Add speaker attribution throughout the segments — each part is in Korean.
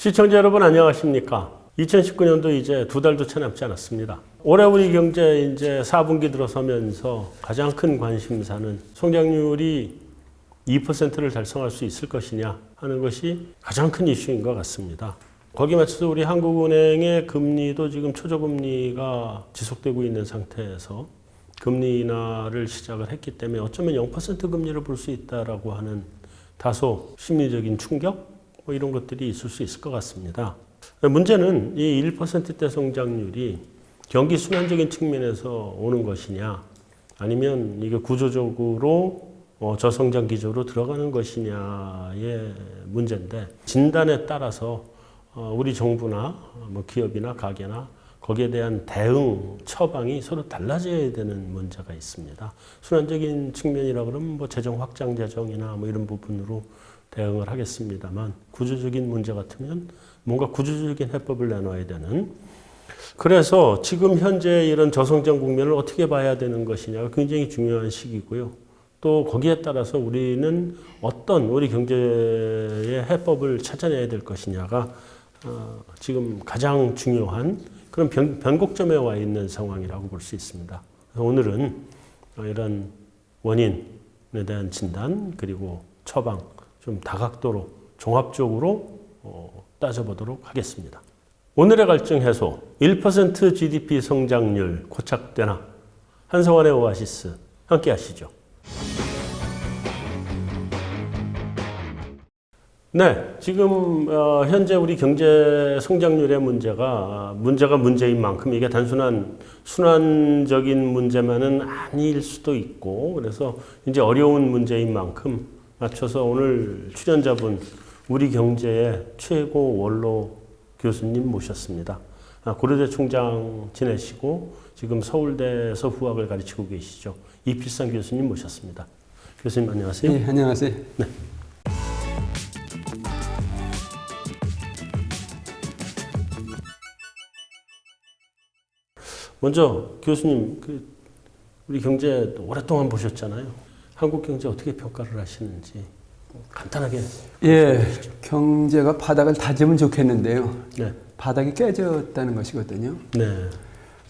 Speaker 1: 시청자 여러분 안녕하십니까? 2019년도 이제 2달도 채 남지 않았습니다. 올해 우리 경제 이제 4분기 들어서면서 가장 큰 관심사는 성장률이 2%를 달성할 수 있을 것이냐 하는 것이 가장 큰 이슈인 것 같습니다. 거기에 맞춰서 우리 한국은행의 금리도 지금 초저금리가 지속되고 있는 상태에서 금리 인하를 시작을 했기 때문에 어쩌면 0% 금리를 볼 수 있다라고 하는 다소 심리적인 충격 뭐 이런 것들이 있을 수 있을 것 같습니다. 문제는 이 1%대 성장률이 경기 순환적인 측면에서 오는 것이냐 아니면 이게 구조적으로 저성장 기조로 들어가는 것이냐의 문제인데 진단에 따라서 우리 정부나 뭐 기업이나 가게나 거기에 대한 대응 처방이 서로 달라져야 되는 문제가 있습니다. 순환적인 측면이라 그러면 뭐 재정 확장 재정이나 뭐 이런 부분으로 대응을 하겠습니다만 구조적인 문제 같으면 뭔가 구조적인 해법을 내놔야 되는 그래서 지금 현재 이런 저성장 국면을 어떻게 봐야 되는 것이냐가 굉장히 중요한 시기고요. 또 거기에 따라서 우리는 어떤 우리 경제의 해법을 찾아내야 될 것이냐가 지금 가장 중요한 그런 변곡점에 와 있는 상황이라고 볼 수 있습니다. 그래서 오늘은 이런 원인에 대한 진단 그리고 처방 좀 다각도로 종합적으로 따져보도록 하겠습니다. 오늘의 갈증 해소 1% GDP 성장률 고착되나 한성환의 오아시스 함께 하시죠. 네, 지금 현재 우리 경제 성장률의 문제가 문제인 만큼 이게 단순한 순환적인 문제만은 아닐 수도 있고 그래서 이제 어려운 문제인 만큼 맞춰서 오늘 출연자분 우리 경제의 최고 원로 교수님 모셨습니다. 고려대 총장 지내시고 지금 서울대에서 후학을 가르치고 계시죠. 이필상 교수님 모셨습니다. 교수님 안녕하세요.
Speaker 2: 네, 안녕하세요.
Speaker 1: 네. 먼저 교수님 우리 경제 오랫동안 보셨잖아요. 한국 경제 어떻게 평가를 하시는지 간단하게
Speaker 2: 말씀해주시죠. 경제가 바닥을 다지면 좋겠는데요.
Speaker 1: 네.
Speaker 2: 바닥이 깨졌다는 것이거든요.
Speaker 1: 네.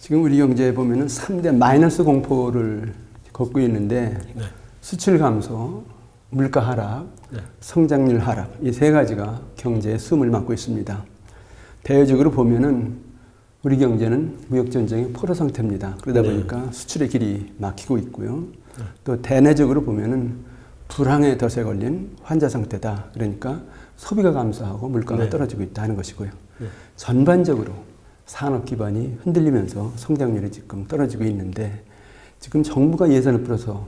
Speaker 2: 지금 우리 경제에 보면은 3대 마이너스 공포를 겪고 있는데
Speaker 1: 네.
Speaker 2: 수출 감소, 물가 하락,
Speaker 1: 네.
Speaker 2: 성장률 하락 이 세 가지가 경제의 숨을 막고 있습니다. 대외적으로 보면은 우리 경제는 무역 전쟁의 포로 상태입니다. 그러다 보니까 수출의 길이 막히고 있고요. 또 대내적으로 보면은 불황에 덫에 걸린 환자 상태다. 그러니까 소비가 감소하고 물가가 떨어지고 있다는 것이고요. 전반적으로 산업 기반이 흔들리면서 성장률이 지금 떨어지고 있는데 지금 정부가 예산을 풀어서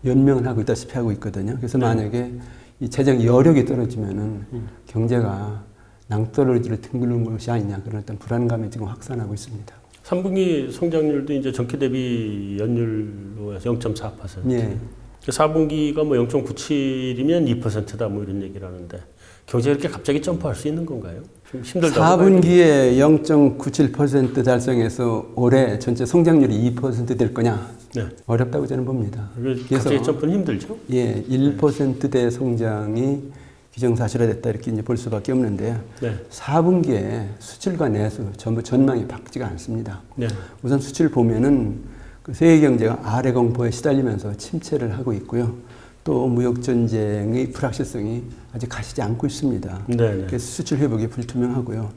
Speaker 2: 연명을 하고 있다시피 하고 있거든요. 그래서 만약에 이 재정 여력이 떨어지면은 경제가 낭떠러지를 둥그는 것이 아니냐 그런 어떤 불안감이 지금 확산하고 있습니다.
Speaker 1: 3분기 성장률도 이제 전기 대비 연율로 해서 0.4%.
Speaker 2: 예.
Speaker 1: 4분기가 뭐 0.97이면 2%다 뭐 이런 얘기를 하는데 경제가 이렇게 갑자기 점프할 수 있는 건가요? 좀 힘들다고.
Speaker 2: 4분기에 0.97% 달성해서 올해 전체 성장률이 2% 될 거냐?
Speaker 1: 네.
Speaker 2: 어렵다고 저는 봅니다.
Speaker 1: 갑자기 점프는 힘들죠?
Speaker 2: 예, 1%대 성장이 기정사실화됐다 이렇게 이제 볼 수밖에 없는데요.
Speaker 1: 네.
Speaker 2: 4분기에 수출과 내수 전부 전망이 밝지가 않습니다.
Speaker 1: 네.
Speaker 2: 우선 수출 보면은 그 세계 경제가 아래 공포에 시달리면서 침체를 하고 있고요. 또 무역 전쟁의 불확실성이 아직 가시지 않고 있습니다.
Speaker 1: 네.
Speaker 2: 그래서 수출 회복이 불투명하고요.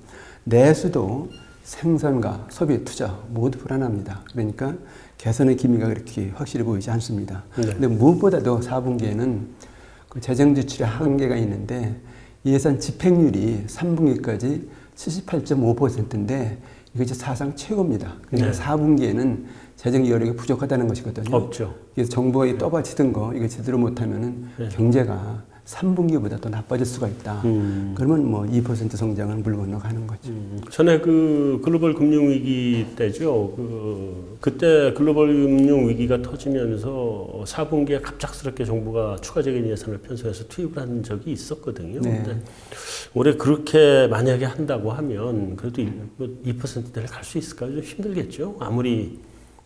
Speaker 2: 내수도 생산과 소비, 투자 모두 불안합니다. 그러니까 개선의 기미가 그렇게 확실히 보이지 않습니다. 그런데 무엇보다도 4분기에는 그 재정 지출의 한계가 있는데 예산 집행률이 3분기까지 78.5%인데 이것이 사상 최고입니다. 그러니까 4분기에는 재정 여력이 부족하다는 것이거든요.
Speaker 1: 없죠.
Speaker 2: 그래서 정부가 떠받치던 거 이거 제대로 못하면은 경제가 3분기보다 더 나빠질 수가 있다. 그러면 뭐 2% 성장은 물 건너가는 거죠.
Speaker 1: 전에 그 글로벌 금융 위기 때죠. 그때 글로벌 금융 위기가 터지면서 4분기에 갑작스럽게 정부가 추가적인 예산을 편성해서 투입을 한 적이 있었거든요.
Speaker 2: 네.
Speaker 1: 근데 올해 그렇게 만약에 한다고 하면 그래도 2%대를 갈 수 있을까요? 좀 힘들겠죠. 아무리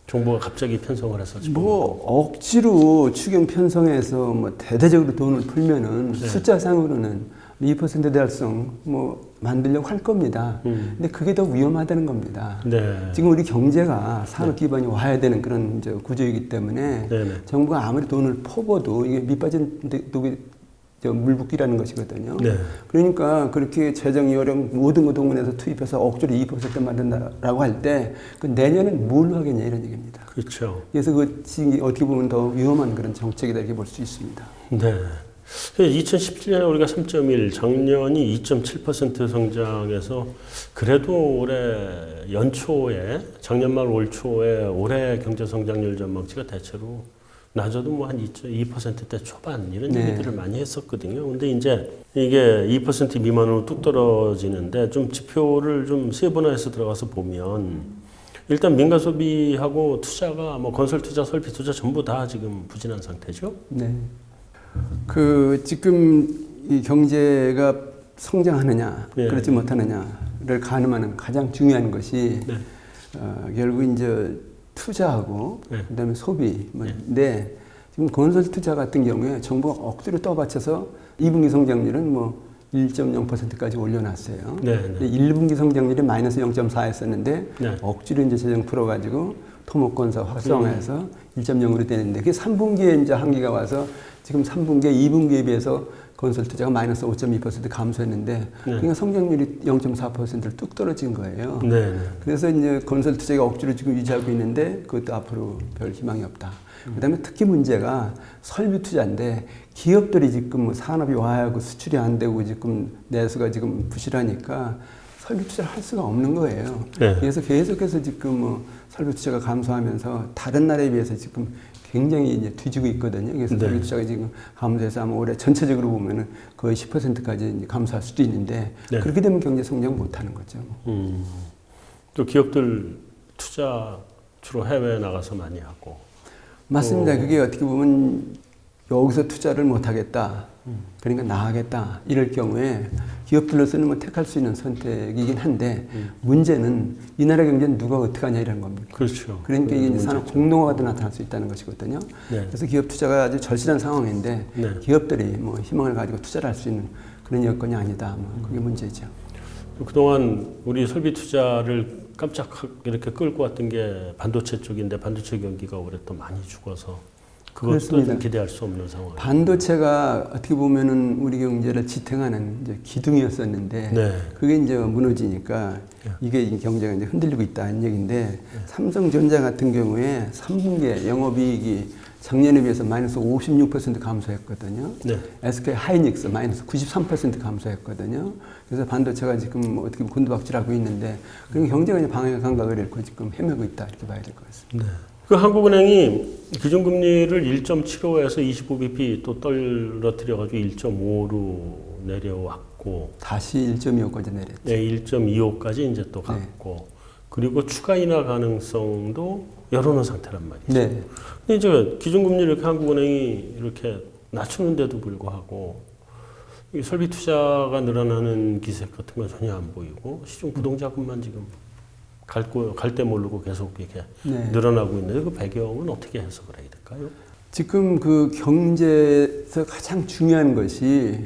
Speaker 1: 정부가 갑자기 편성을 해서
Speaker 2: 뭐 억지로 추경 편성해서 뭐 대대적으로 돈을 풀면은 숫자상으로는 2% 달성 뭐 만들려고 할 겁니다. 근데 그게 더 위험하다는 겁니다.
Speaker 1: 네.
Speaker 2: 지금 우리 경제가 산업 기반이 와야 되는 그런 이제 구조이기 때문에
Speaker 1: 네네.
Speaker 2: 정부가 아무리 돈을 퍼부어도 이게 밑빠진 독이 물붓기라는 것이거든요.
Speaker 1: 네.
Speaker 2: 그러니까 그렇게 재정이 어려운 모든 거 동원해서 투입해서 억지로 2% 만든다라고 할 때 그 내년은 뭘 하겠냐 이런 얘기입니다.
Speaker 1: 그렇죠.
Speaker 2: 그래서 그 지금 어떻게 보면 더 위험한 그런 정책이다 이렇게 볼 수 있습니다.
Speaker 1: 네. 2017년에 우리가 3.1, 작년이 2.7% 성장해서 그래도 올해 연초에 작년 말 올 초에 올해 경제 성장률 전망치가 대체로 낮아도 뭐 한 2%대 초반 이런
Speaker 2: 네.
Speaker 1: 얘기들을 많이 했었거든요. 근데 이제 이게 2% 미만으로 뚝 떨어지는데 좀 지표를 좀 세분화해서 들어가서 보면 일단 민간 소비하고 투자가 뭐 건설 투자, 설비 투자 전부 다 지금 부진한 상태죠.
Speaker 2: 네. 그 지금 이 경제가 성장하느냐
Speaker 1: 네.
Speaker 2: 그렇지 못하느냐를 가늠하는 가장 중요한 것이
Speaker 1: 네.
Speaker 2: 결국 이제 투자하고
Speaker 1: 네.
Speaker 2: 그다음에 소비인데 지금 건설 투자 같은 경우에 정부가 억지로 떠받쳐서 2분기 성장률은 뭐 1.0%까지 올려놨어요.
Speaker 1: 네,
Speaker 2: 근데 1분기 성장률이 마이너스 0.4였었는데
Speaker 1: 네.
Speaker 2: 억지로 이제 재정 풀어가지고 토목건설 활성화해서 1.0으로 되는데 그게 3분기에 이제 한기가 와서 지금 3분기에 2분기에 비해서 건설 투자가 마이너스 5.2% 감소했는데 그러니까 성장률이 0.4%를 뚝 떨어진 거예요.
Speaker 1: 네.
Speaker 2: 그래서 이제 건설 투자가 억지로 지금 유지하고 있는데 그것도 앞으로 별 희망이 없다. 그다음에 특히 문제가 설비 투자인데 기업들이 지금 뭐 산업이 와야하고 수출이 안 되고 지금 내수가 지금 부실하니까 설비 투자를 할 수가 없는 거예요.
Speaker 1: 네.
Speaker 2: 그래서 계속해서 지금 뭐 설비 투자가 감소하면서 다른 나라에 비해서 지금 굉장히 이제 뒤지고 있거든요. 그래서
Speaker 1: 네.
Speaker 2: 설비 투자가 지금 감소해서 아마 올해 전체적으로 보면은 거의 10%까지 이제 감소할 수도 있는데
Speaker 1: 네.
Speaker 2: 그렇게 되면 경제 성장 못 하는 거죠.
Speaker 1: 또 기업들 투자 주로 해외에 나가서 많이 하고.
Speaker 2: 맞습니다. 그게 어떻게 보면 여기서 투자를 못 하겠다. 그러니까 나가겠다. 이럴 경우에 기업들로서는 뭐 택할 수 있는 선택이긴 한데 문제는 이 나라 경제는 누가 어떻게 하냐 이런 겁니다.
Speaker 1: 그렇죠.
Speaker 2: 그러니까 이게 이제 산업 공동화가 나타날 수 있다는 것이거든요.
Speaker 1: 네.
Speaker 2: 그래서 기업 투자가 아주 절실한 상황인데
Speaker 1: 네.
Speaker 2: 기업들이 뭐 희망을 가지고 투자를 할 수 있는 그런 여건이 아니다. 뭐 그게 문제죠.
Speaker 1: 그동안 우리 설비 투자를 깜짝 이렇게 끌고 왔던 게 반도체 쪽인데 반도체 경기가 올해 또 많이 죽어서 그것도
Speaker 2: 그렇습니다.
Speaker 1: 좀 기대할 수 없는 상황.
Speaker 2: 반도체가 어떻게 보면은 우리 경제를 지탱하는 이제 기둥이었었는데
Speaker 1: 네.
Speaker 2: 그게 이제 무너지니까 이게 이 경제가 이제 흔들리고 있다는 얘기인데 삼성전자 같은 경우에 3분기에 영업이익이 작년에 비해서 마이너스 56% 감소했거든요.
Speaker 1: 네.
Speaker 2: SK 하이닉스 마이너스 93% 감소했거든요. 그래서 반도체가 지금 뭐 어떻게 보면 곤두박질하고 있는데 그런 경제가 이제 방향 감각을 잃고 지금 헤매고 있다 이렇게 봐야 될 것 같습니다.
Speaker 1: 네. 그 한국은행이 기준금리를 1.75에서 25bp 또 떨어뜨려가지고 1.5로 내려왔고,
Speaker 2: 다시 1.25까지 내렸죠.
Speaker 1: 네, 1.25까지 이제 또 갔고, 그리고 추가 인하 가능성도 열어놓은 상태란 말이죠.
Speaker 2: 네.
Speaker 1: 근데 이제 기준금리를 이렇게 한국은행이 이렇게 낮추는데도 불구하고 이 설비 투자가 늘어나는 기색 같은 건 전혀 안 보이고 시중 부동자금만 지금 갈 때 모르고 계속 이렇게
Speaker 2: 네.
Speaker 1: 늘어나고 있는데 그 배경은 어떻게 해석을 해야 될까요?
Speaker 2: 지금 그 경제에서 가장 중요한 것이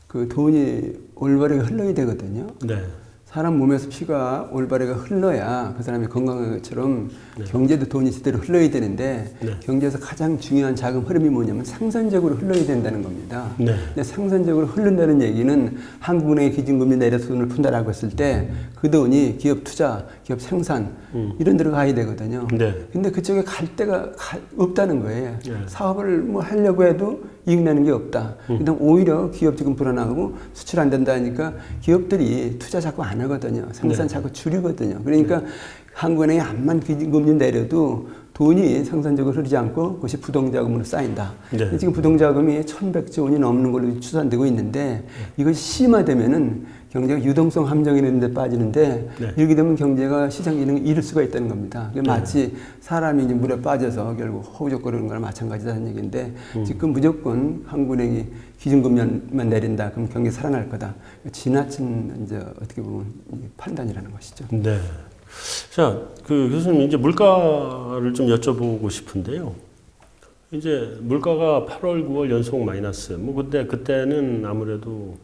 Speaker 2: 그 돈이 올바르게 흘러야 되거든요.
Speaker 1: 네.
Speaker 2: 사람 몸에서 피가 올바르게 흘러야 그 사람이 건강한 것처럼 경제도 돈이 제대로 흘러야 되는데
Speaker 1: 네.
Speaker 2: 경제에서 가장 중요한 자금 흐름이 뭐냐면 생산적으로 흘러야 된다는 겁니다.
Speaker 1: 네.
Speaker 2: 근데 생산적으로 흐른다는 얘기는 한국은행의 기준금리 내려서 돈을 푼다라고 했을 때 그 돈이 기업 투자, 기업 생산 이런 데로 가야 되거든요.
Speaker 1: 네.
Speaker 2: 근데 그쪽에 갈 데가 없다는 거예요.
Speaker 1: 네.
Speaker 2: 사업을 뭐 하려고 해도 이익 나는 게 없다. 그다음 오히려 기업 지금 불안하고 수출 안 된다 하니까 기업들이 투자 자꾸 안 하거든요. 생산
Speaker 1: 네.
Speaker 2: 자꾸 줄이거든요. 그러니까 한국은행이 암만 기준금리 내려도 돈이 생산적으로 흐르지 않고 그것이 부동자금으로 쌓인다.
Speaker 1: 네.
Speaker 2: 지금 부동자금이 1,100조 원이 넘는 걸로 추산되고 있는데 이것이 심화되면은 경제가 유동성 함정이 있는 데 빠지는데
Speaker 1: 네.
Speaker 2: 이렇게 되면 경제가 시장 기능을 잃을 수가 있다는 겁니다. 마치 사람이 이제 물에 빠져서 결국 허우적거리는 거랑 마찬가지다는 얘기인데 지금 무조건 한국은행이 기준금리만 내린다. 그럼 경기 살아날 거다. 지나친 이제 어떻게 보면 판단이라는 것이죠.
Speaker 1: 네. 자, 그 교수님 이제 물가를 좀 여쭤보고 싶은데요. 이제 물가가 8월, 9월 연속 마이너스. 뭐 근데 그때는 아무래도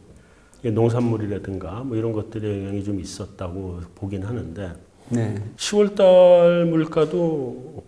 Speaker 1: 이게 농산물이라든가 뭐 이런 것들의 영향이 좀 있었다고 보긴 하는데
Speaker 2: 네.
Speaker 1: 10월달 물가도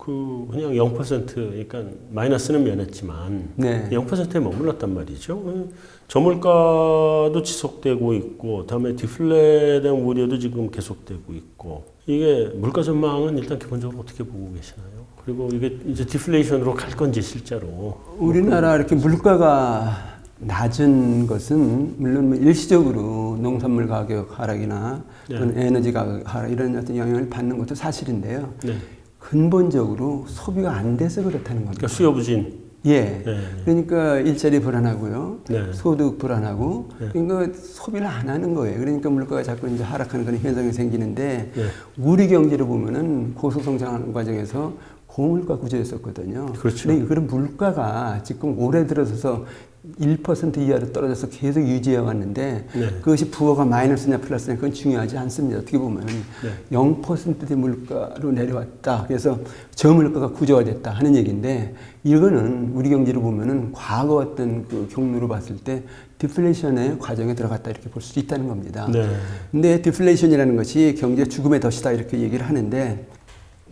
Speaker 1: 그냥 0% 그러니까 마이너스는 면했지만
Speaker 2: 네.
Speaker 1: 0%에 머물렀단 말이죠. 저물가도 지속되고 있고 다음에 디플레에 대한 우려도 지금 계속되고 있고 이게 물가 전망은 일단 기본적으로 어떻게 보고 계시나요? 그리고 이게 이제 디플레이션으로 갈 건지 실제로
Speaker 2: 우리나라 이렇게 물가가 낮은 것은 물론 뭐 일시적으로 농산물 가격 하락이나 또는 에너지 가격 하락 이런 어떤 영향을 받는 것도 사실인데요.
Speaker 1: 네.
Speaker 2: 근본적으로 소비가 안 돼서 그렇다는 겁니다.
Speaker 1: 그러니까 수요 부진.
Speaker 2: 예.
Speaker 1: 네.
Speaker 2: 그러니까 일자리 불안하고요.
Speaker 1: 네.
Speaker 2: 소득 불안하고 그러니까 소비를 안 하는 거예요. 그러니까 물가가 자꾸 이제 하락하는 그런 현상이 생기는데
Speaker 1: 네.
Speaker 2: 우리 경제를 보면은 고속성장하는 과정에서 고물가 구조였었거든요.
Speaker 1: 그렇죠.
Speaker 2: 근데 그런 물가가 지금 올해 들어서서 1% 이하로 떨어져서 계속 유지해 왔는데
Speaker 1: 네.
Speaker 2: 그것이 부호가 마이너스냐 플러스냐 그건 중요하지 않습니다. 어떻게 보면
Speaker 1: 네.
Speaker 2: 0%대 물가로 내려왔다. 그래서 저물가가 구조화됐다 하는 얘기인데 이거는 우리 경제를 보면은 과거 어떤 그 경로로 봤을 때 디플레이션의 과정에 들어갔다 이렇게 볼 수 있다는 겁니다.
Speaker 1: 네.
Speaker 2: 근데 디플레이션이라는 것이 경제 죽음의 덫이다 이렇게 얘기를 하는데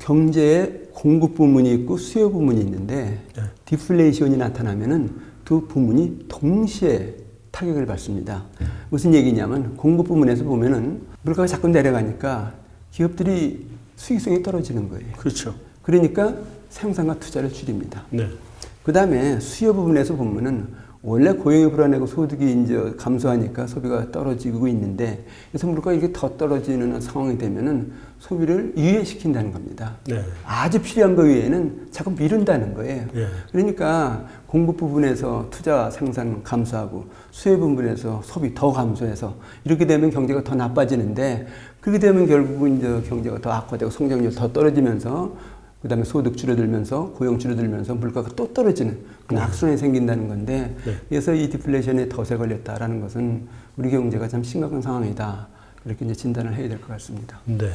Speaker 2: 경제에 공급 부문이 있고 수요 부문이 있는데
Speaker 1: 네.
Speaker 2: 디플레이션이 나타나면은 두 부문이 동시에 타격을 받습니다. 무슨 얘기냐면 공급 부문에서 보면은 물가가 자꾸 내려가니까 기업들이 수익성이 떨어지는 거예요.
Speaker 1: 그렇죠.
Speaker 2: 그러니까 생산과 투자를 줄입니다.
Speaker 1: 네.
Speaker 2: 그 다음에 수요 부분에서 보면은 원래 고용이 불안하고 소득이 이제 감소하니까 소비가 떨어지고 있는데 그래서 물가가 이렇게 더 떨어지는 상황이 되면은 소비를 유예시킨다는 겁니다.
Speaker 1: 네.
Speaker 2: 아주 필요한 거 외에는 자꾸 미룬다는 거예요.
Speaker 1: 네.
Speaker 2: 그러니까 공급 부분에서 투자 생산 감소하고 수요 부분에서 소비 더 감소해서 이렇게 되면 경제가 더 나빠지는데 그렇게 되면 결국은 이제 경제가 더 악화되고 성장률 더 떨어지면서 그다음에 소득 줄어들면서 고용 줄어들면서 물가가 또 떨어지는 그런 악순환이 생긴다는 건데 그래서 이 디플레이션에 덫에 걸렸다라는 것은 우리 경제가 참 심각한 상황이다 그렇게 이제 진단을 해야 될 것 같습니다.
Speaker 1: 네.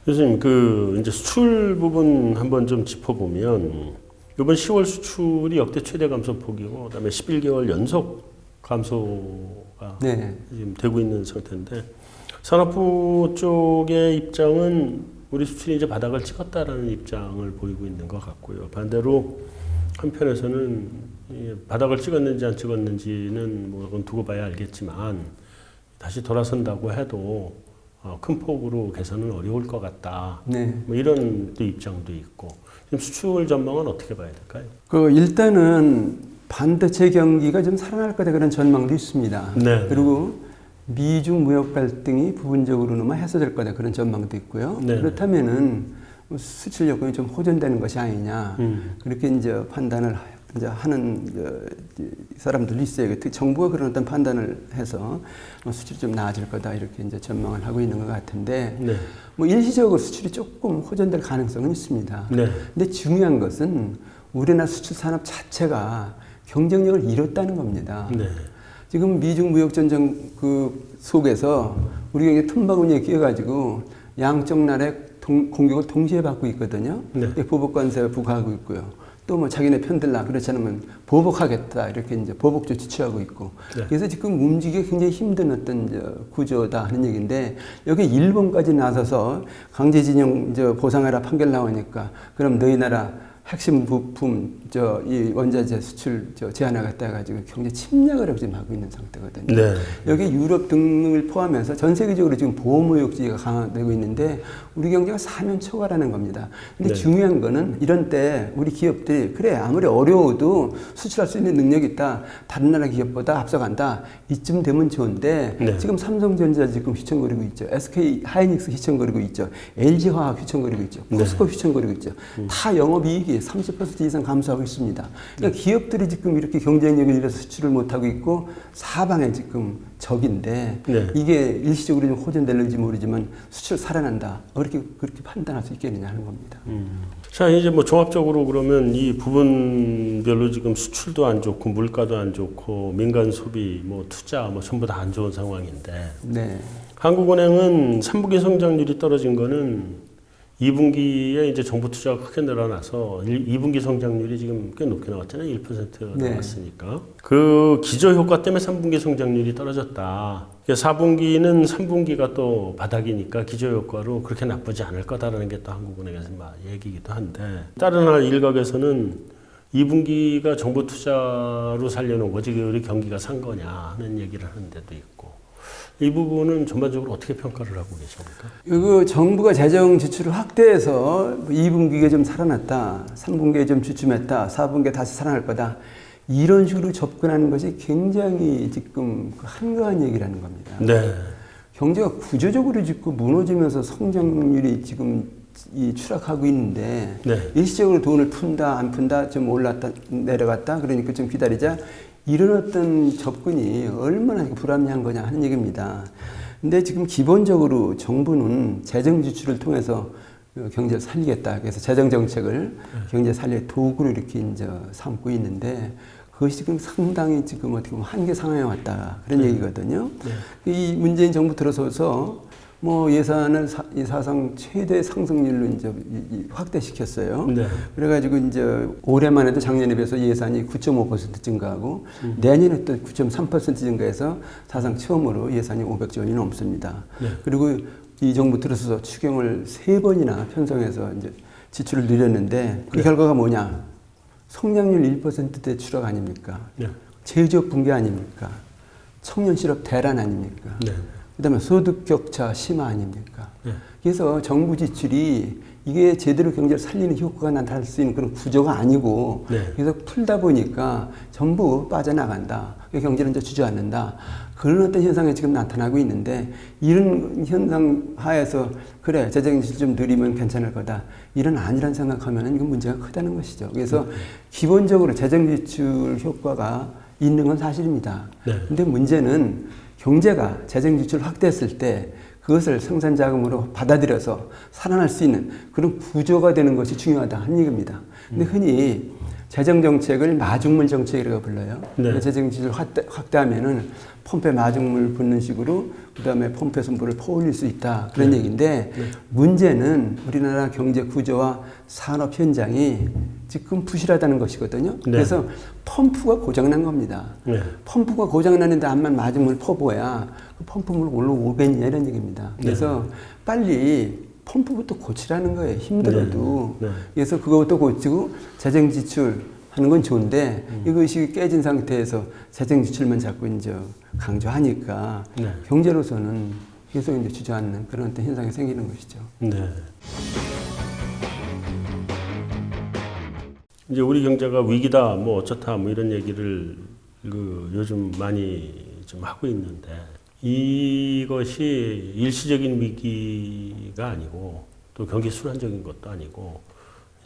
Speaker 1: 교수님 그 이제 수출 부분 한번 좀 짚어보면 이번 10월 수출이 역대 최대 감소폭이고 그다음에 11개월 연속 감소가
Speaker 2: 네.
Speaker 1: 지금 되고 있는 상태인데 산업부 쪽의 입장은 우리 수출이 이제 바닥을 찍었다라는 입장을 보이고 있는 것 같고요. 반대로 한편에서는 바닥을 찍었는지 안 찍었는지는 뭐 그건 두고 봐야 알겠지만 다시 돌아선다고 해도 큰 폭으로 개선은 어려울 것 같다.
Speaker 2: 네.
Speaker 1: 뭐 이런 또 입장도 있고 지금 수출 전망은 어떻게 봐야 될까요?
Speaker 2: 그 일단은 반도체 경기가 좀 살아날 거다 그런 전망도 있습니다.
Speaker 1: 네.
Speaker 2: 그리고 미중 무역 갈등이 부분적으로나마 해소될 거다 그런 전망도 있고요.
Speaker 1: 네.
Speaker 2: 그렇다면은 수출 여건이 좀 호전되는 것이 아니냐 그렇게 이제 판단을 이제 하는 사람들도 있어요. 특히 정부가 그런 어떤 판단을 해서 수출이 좀 나아질 거다 이렇게 이제 전망을 하고 있는 것 같은데
Speaker 1: 네.
Speaker 2: 뭐 일시적으로 수출이 조금 호전될 가능성은 있습니다.
Speaker 1: 네.
Speaker 2: 근데 중요한 것은 우리나라 수출 산업 자체가 경쟁력을 잃었다는 겁니다.
Speaker 1: 네.
Speaker 2: 지금 미중 무역 전쟁 그 속에서 우리 경제 틈바구니에 끼어가지고 양쪽 나라의 공격을 동시에 받고 있거든요.
Speaker 1: 네.
Speaker 2: 보복 관세를 부과하고 있고요. 또 뭐 자기네 편들라 그렇지 않으면 보복하겠다 이렇게 이제 보복 조치 취하고 있고.
Speaker 1: 네.
Speaker 2: 그래서 지금 움직이기 굉장히 힘든 어떤 이제 구조다 하는 얘기인데 여기 일본까지 나서서 강제징용 이제 보상하라 판결 나오니까 그럼 너희 나라 핵심 부품 이 원자재 수출 제한하겠다 해가지고 경제 침략을 지금 하고 있는 상태거든요.
Speaker 1: 네.
Speaker 2: 여기 유럽 등을 포함해서 전 세계적으로 지금 보호무역주의가 강화되고 있는데 우리 경제가 사면 초과라는 겁니다. 근데
Speaker 1: 네.
Speaker 2: 중요한 거는 이런 때 우리 기업들이 그래 아무리 어려워도 수출할 수 있는 능력이 있다. 다른 나라 기업보다 앞서간다. 이쯤 되면 좋은데
Speaker 1: 네.
Speaker 2: 지금 삼성전자 지금 휘청거리고 있죠. SK 하이닉스 휘청거리고 있죠. LG화학 휘청거리고 있죠. 포스코 휘청거리고 있죠. 다 영업이익이 30% 이상 감소하고 있습니다. 그러니까 기업들이 지금 이렇게 경쟁력을 잃어서 수출을 못하고 있고 사방에 지금 적인데
Speaker 1: 네.
Speaker 2: 이게 일시적으로 좀 호전될는지 모르지만 수출 살아난다. 그렇게 판단할 수 있겠느냐 하는 겁니다.
Speaker 1: 자, 이제 뭐 종합적으로 그러면 이 부분별로 지금 수출도 안 좋고 물가도 안 좋고 민간 소비, 뭐 투자 뭐 전부 다 안 좋은 상황인데
Speaker 2: 네.
Speaker 1: 한국은행은 3분기 성장률이 떨어진 거는 2분기에 이제 정부 투자가 크게 늘어나서 2분기 성장률이 지금 꽤 높게 나왔잖아요. 1%
Speaker 2: 네.
Speaker 1: 나왔으니까. 그 기저 효과 때문에 3분기 성장률이 떨어졌다. 4분기는 3분기가 또 바닥이니까 기저효과로 그렇게 나쁘지 않을 거다라는 게 또 한국은행에서 얘기이기도 한데 다른 일각에서는 2분기가 정부 투자로 살려놓은 거지 우리 경기가 산 거냐 하는 얘기를 하는 데도 있고 이 부분은 전반적으로 어떻게 평가를 하고 계십니까?
Speaker 2: 그 정부가 재정 지출을 확대해서 2분기에 좀 살아났다, 3분기에 좀 주춤했다, 4분기에 다시 살아날 거다. 이런 식으로 접근하는 것이 굉장히 지금 한가한 얘기라는 겁니다.
Speaker 1: 네.
Speaker 2: 경제가 구조적으로 지금 무너지면서 성장률이 지금 추락하고 있는데
Speaker 1: 네.
Speaker 2: 일시적으로 돈을 푼다, 안 푼다, 좀 올랐다, 내려갔다, 그러니까 좀 기다리자. 이런 어떤 접근이 얼마나 불합리한 거냐 하는 얘기입니다. 근데 지금 기본적으로 정부는 재정 지출을 통해서 경제를 살리겠다. 그래서 재정 정책을 경제 살릴 도구로 이렇게 이제 삼고 있는데 그것이 지금 상당히 지금 어떻게 보면 한계 상황에 왔다. 그런 얘기거든요. 이 문재인 정부 들어서서 뭐 예산을 사상 최대 상승률로 이제 확대시켰어요.
Speaker 1: 네.
Speaker 2: 그래가지고 이제 올해만 해도 작년에 비해서 예산이 9.5% 증가하고 내년에 또 9.3% 증가해서 사상 처음으로 예산이 500조 원이 넘습니다.
Speaker 1: 네.
Speaker 2: 그리고 이 정부 들어서서 추경을 3번이나 편성해서 이제 지출을 늘렸는데 그 결과가 뭐냐? 성장률 1%대 추락 아닙니까?
Speaker 1: 네.
Speaker 2: 제조업 붕괴 아닙니까? 청년 실업 대란 아닙니까?
Speaker 1: 네.
Speaker 2: 그다음에 소득 격차 심화 아닙니까?
Speaker 1: 네.
Speaker 2: 그래서 정부 지출이 이게 제대로 경제를 살리는 효과가 나타날 수 있는 그런 구조가 아니고
Speaker 1: 네.
Speaker 2: 그래서 풀다 보니까 전부 빠져나간다. 경제는 이제 주저앉는다. 그런 어떤 현상이 지금 나타나고 있는데 이런 현상 하에서 그래 재정 지출 좀 늘리면 괜찮을 거다. 이런 아니란 생각하면 이건 문제가 크다는 것이죠. 그래서 기본적으로 재정 지출 효과가 있는 건 사실입니다. 근데 문제는 경제가 재정 지출을 확대했을 때 그것을 생산 자금으로 받아들여서 살아날 수 있는 그런 구조가 되는 것이 중요하다 하는 얘기입니다. 근데 흔히 재정 정책을 마중물 정책이라고 불러요.
Speaker 1: 네.
Speaker 2: 재정 지출을 확대하면은 펌프에 마중물 붓는 식으로 그다음에 펌프에서 물을 퍼올릴 수 있다 그런 얘기인데 문제는 우리나라 경제 구조와 산업 현장이 지금 부실하다는 것이거든요.
Speaker 1: 네.
Speaker 2: 그래서 펌프가 고장난 겁니다.
Speaker 1: 네.
Speaker 2: 펌프가 고장나는데 암만 마중물 퍼부어야 그 펌프물 올라오겠냐 이런 얘기입니다. 그래서 빨리 펌프부터 고치라는 거예요. 힘들어도.
Speaker 1: 네. 네.
Speaker 2: 그래서 그것도 고치고 재정 지출 하는 건 좋은데 이것이 깨진 상태에서 재정 지출만 자꾸 이제 강조하니까
Speaker 1: 네.
Speaker 2: 경제로서는 계속 이제 주저앉는 그런 어떤 현상이 생기는 것이죠.
Speaker 1: 네. 이제 우리 경제가 위기다, 뭐 어쩌다, 뭐 이런 얘기를 요즘 많이 좀 하고 있는데 이것이 일시적인 위기가 아니고 또 경기 순환적인 것도 아니고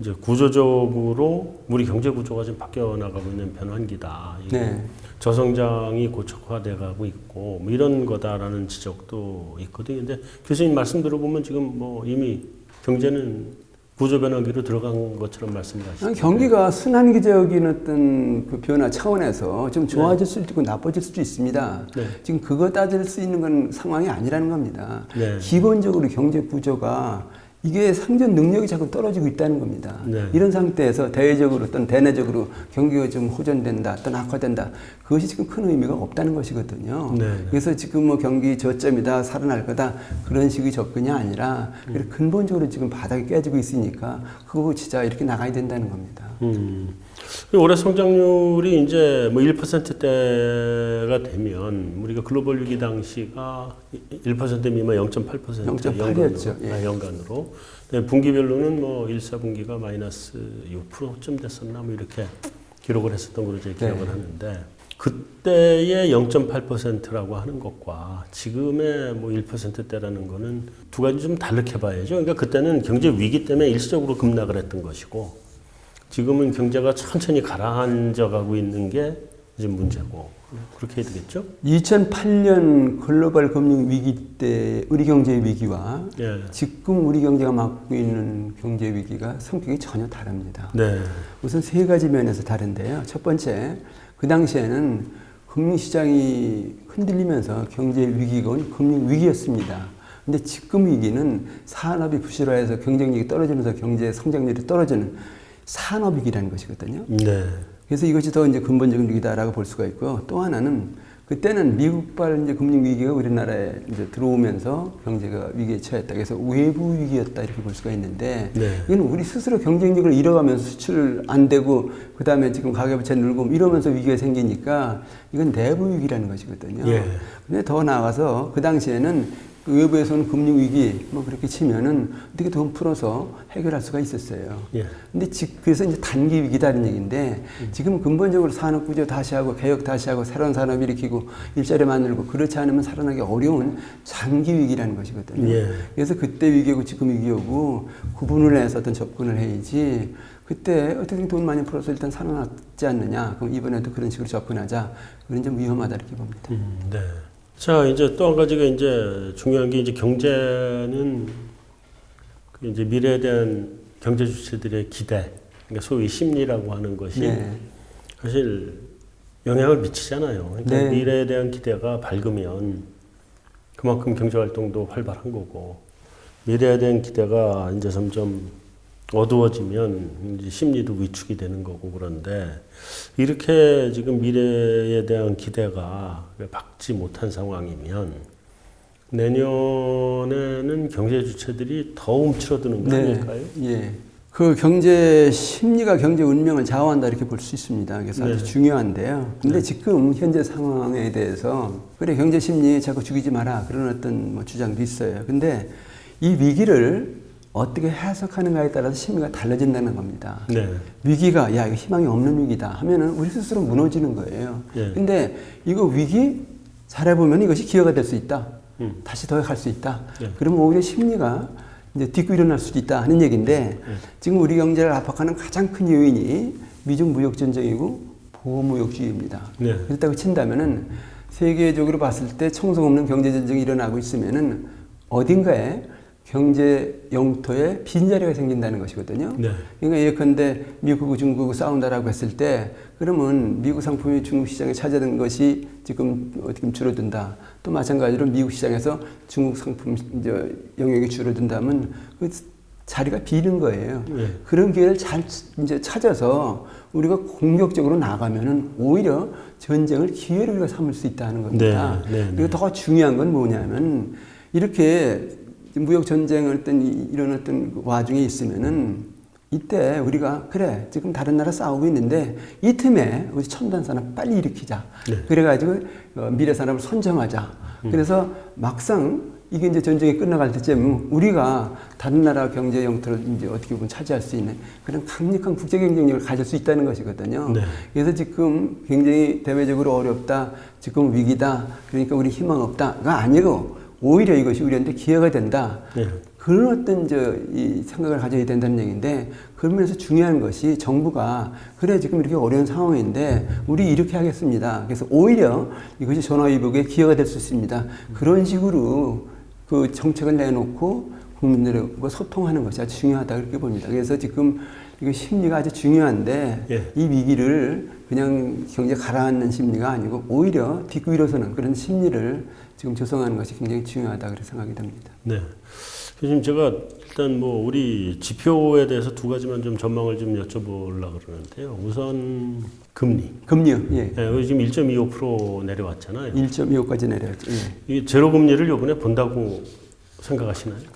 Speaker 1: 이제 구조적으로 우리 경제 구조가 지금 바뀌어 나가고 있는 변환기다.
Speaker 2: 네.
Speaker 1: 저성장이 고착화돼 가고 있고 뭐 이런 거다라는 지적도 있거든요. 근데 교수님 말씀 들어보면 지금 뭐 이미 경제는 구조 변환기로 들어간 것처럼 말씀하시죠.
Speaker 2: 경기가 순환기적인 어떤 그 변화 차원에서 좀 좋아질 수도 있고 나빠질 수도 있습니다.
Speaker 1: 네.
Speaker 2: 지금 그거 따질 수 있는 건 상황이 아니라는 겁니다.
Speaker 1: 네.
Speaker 2: 기본적으로 경제 구조가 이게 상전 능력이 자꾸 떨어지고 있다는 겁니다.
Speaker 1: 네.
Speaker 2: 이런 상태에서 대외적으로 또는 대내적으로 경기가 좀 호전된다 또는 악화된다. 그것이 지금 큰 의미가 없다는 것이거든요.
Speaker 1: 네.
Speaker 2: 그래서 지금 뭐 경기 저점이다 살아날 거다 그런 식의 접근이 아니라 근본적으로 지금 바닥이 깨지고 있으니까 그거 고치자 이렇게 나가야 된다는 겁니다.
Speaker 1: 올해 성장률이 이제 뭐 1%대가 되면 우리가 글로벌 위기 당시가 1% 미만 0.8%
Speaker 2: 0.8이었죠. 예.
Speaker 1: 연간으로. 분기별로는 뭐 1, 4분기가 마이너스 6%쯤 됐었나 뭐 이렇게 기록을 했었던 걸로 제가 기억을 하는데 그때의 0.8%라고 하는 것과 지금의 뭐 1%대라는 거는 두 가지 좀 다르게 봐야죠. 그러니까 그때는 경제 위기 때문에 일시적으로 급락을 했던 것이고 지금은 경제가 천천히 가라앉아가고 있는 게 이제 문제고 그렇게 해야 되겠죠?
Speaker 2: 2008년 글로벌 금융 위기 때 우리 경제 위기와
Speaker 1: 예.
Speaker 2: 지금 우리 경제가 맡고 있는 경제 위기가 성격이 전혀 다릅니다.
Speaker 1: 네.
Speaker 2: 우선 세 가지 면에서 다른데요. 첫 번째, 그 당시에는 금융시장이 흔들리면서 경제 위기가 금융 위기였습니다. 근데 지금 위기는 산업이 부실화해서 경쟁력이 떨어지면서 경제 성장률이 떨어지는 산업위기라는 것이거든요.
Speaker 1: 네.
Speaker 2: 그래서 이것이 더 이제 근본적인 위기다라고 볼 수가 있고요. 또 하나는 그때는 미국발 이제 금융 위기가 우리나라에 이제 들어오면서 경제가 위기에 처했다. 그래서 외부 위기였다 이렇게 볼 수가 있는데
Speaker 1: 네.
Speaker 2: 이건 우리 스스로 경쟁력을 잃어가면서 수출 안 되고 그 다음에 지금 가계부채 늘고 이러면서 위기가 생기니까 이건 내부 위기라는 것이거든요.
Speaker 1: 예.
Speaker 2: 근데 더 나아가서 그 당시에는 그 외부에서는 금융 위기 뭐 그렇게 치면은 어떻게 돈 풀어서 해결할 수가 있었어요.
Speaker 1: 예.
Speaker 2: 근데 그래서 이제 단기 위기다는 얘기인데 지금 근본적으로 산업 구조 다시 하고 개혁 다시 하고 새로운 산업 일으키고 일자리 만들고 그렇지 않으면 살아나기 어려운 장기 위기라는 것이거든요.
Speaker 1: 예.
Speaker 2: 그래서 그때 위기고 지금 위기고 구분을 해서 어떤 접근을 해야지. 그때 어떻게 돈 많이 풀어서 일단 살아났지 않느냐. 그럼 이번에도 그런 식으로 접근하자. 그건 좀 위험하다 이렇게 봅니다.
Speaker 1: 네. 자, 이제 또 한 가지가 이제 중요한 게 이제 경제는 그 이제 미래에 대한 경제 주체들의 기대, 그러니까 소위 심리라고 하는 것이
Speaker 2: 네.
Speaker 1: 사실 영향을 미치잖아요. 그러니까
Speaker 2: 네.
Speaker 1: 미래에 대한 기대가 밝으면 그만큼 경제 활동도 활발한 거고 미래에 대한 기대가 이제 점점 어두워지면 이제 심리도 위축이 되는 거고 그런데 이렇게 지금 미래에 대한 기대가 밝지 못한 상황이면 내년에는 경제 주체들이 더 움츠러드는 거 아닐까요?
Speaker 2: 예. 그 경제 심리가 경제 운명을 좌우한다 이렇게 볼 수 있습니다. 그래서 아주 중요한데요. 근데 지금 현재 상황에 대해서 그래 경제 심리 자꾸 죽이지 마라 그런 어떤 뭐 주장도 있어요. 근데 이 위기를 어떻게 해석하는가에 따라서 심리가 달라진다는 겁니다.
Speaker 1: 네.
Speaker 2: 위기가 야 이거 희망이 없는 위기다 하면은 우리 스스로 무너지는 거예요.
Speaker 1: 예.
Speaker 2: 근데 이거 위기 잘해보면 이것이 기회가 될 수 있다. 다시 더 갈 수 있다.
Speaker 1: 예.
Speaker 2: 그러면 오히려 심리가 이제 딛고 일어날 수도 있다 하는 얘기인데 지금 우리 경제를 압박하는 가장 큰 요인이 미중 무역 전쟁이고 보호무역주의입니다.
Speaker 1: 네.
Speaker 2: 그렇다고 친다면은 세계적으로 봤을 때 청성 없는 경제 전쟁이 일어나고 있으면은 어딘가에 경제 영토에 빈자리가 생긴다는 것이거든요.
Speaker 1: 네.
Speaker 2: 그러니까 예컨대 미국과 중국과 싸운다라고 했을 때 그러면 미국 상품이 중국 시장에 차지하는 것이 지금 어떻게 보면 줄어든다. 또 마찬가지로 미국 시장에서 중국 상품 이제 영역이 줄어든다면 그 자리가 비는 거예요.
Speaker 1: 네.
Speaker 2: 그런 기회를 잘 이제 찾아서 우리가 공격적으로 나가면은 오히려 전쟁을 기회로 우리가 삼을 수 있다는 겁니다.
Speaker 1: 네. 네. 네.
Speaker 2: 그리고 더 중요한 건 뭐냐면 이렇게 무역 전쟁을 이런 어떤 와중에 있으면은 이때 우리가 그래 지금 다른 나라 싸우고 있는데 이 틈에 우리 첨단 산업 빨리 일으키자.
Speaker 1: 네.
Speaker 2: 그래가지고 미래 산업을 선점하자. 그래서 막상 이게 이제 전쟁이 끝나갈 때쯤 우리가 다른 나라 경제 영토를 이제 어떻게 보면 차지할 수 있는 그런 강력한 국제 경쟁력을 가질 수 있다는 것이거든요.
Speaker 1: 네.
Speaker 2: 그래서 지금 굉장히 대외적으로 어렵다. 지금 위기다. 그러니까 우리 희망 없다가 아니고 오히려 이것이 우리한테 기회가 된다.
Speaker 1: 네.
Speaker 2: 그런 어떤 이 생각을 가져야 된다는 얘기인데 그러면서 중요한 것이 정부가 그래 지금 이렇게 어려운 상황인데 우리 이렇게 하겠습니다. 그래서 오히려 이것이 전화위복의 기회가 될 수 있습니다. 그런 식으로 그 정책을 내놓고 국민들과 소통하는 것이 아주 중요하다 그렇게 봅니다. 그래서 지금 이거 심리가 아주 중요한데
Speaker 1: 예.
Speaker 2: 이 위기를 그냥 경제 가라앉는 심리가 아니고 오히려 딛고 일어서는 그런 심리를 지금 조성하는 것이 굉장히 중요하다 그렇게 생각이 됩니다.
Speaker 1: 네. 교수님 제가 일단 뭐 우리 지표에 대해서 두 가지만 좀 전망을 좀 여쭤보려고 그러는데요. 우선 금리.
Speaker 2: 금리요. 예.
Speaker 1: 네, 여기 지금 1.25% 내려왔잖아요.
Speaker 2: 1.25까지 내려왔죠. 예.
Speaker 1: 이 제로 금리를 이번에 본다고 생각하시나요?